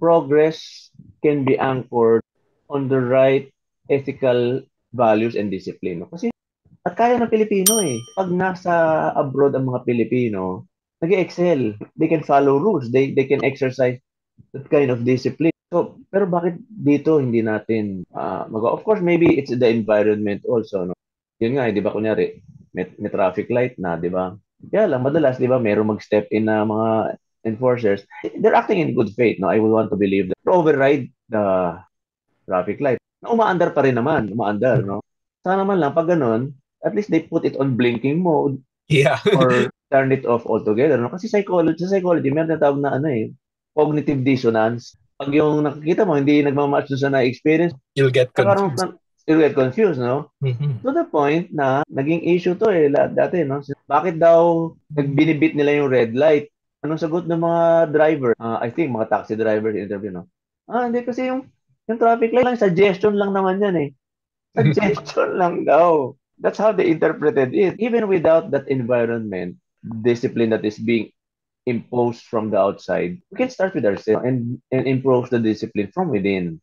progress can be anchored on the right ethical values and discipline. No? Kasi at kaya ng Pilipino eh. Pag nasa abroad ang mga Pilipino, nag-excel. They can follow rules. They can exercise that kind of discipline. So, pero bakit dito hindi natin Of course, maybe it's the environment also, no? Yun nga, di ba, kunyari, may traffic light na, di ba? Kaya lang, madalas, di ba, merong mag-step in na mga enforcers. They're acting in good faith, no? I would want to believe that. Override the traffic light. Na umaandar pa rin naman, umaandar, no? Sana man lang, pag ganun, at least they put it on blinking mode Yeah. or turn it off altogether, no? Kasi sa psychology, meron na tawag na cognitive dissonance. Pag yung nakikita mo, hindi nagmamatch dun sa na-experience, You'll get kakaroon confused. ka, you'll get confused, no? Mhm. To the point na naging issue to dati, no? Bakit daw nagbinibit nila yung red light? Anong sagot ng mga driver? I think mga taxi driver interview, no? Hindi kasi yung traffic light lang, suggestion lang naman yan eh. Suggestion lang daw. That's how they interpreted it. Even without that environment, discipline that is being imposed from the outside, we can start with ourselves and improve the discipline from within.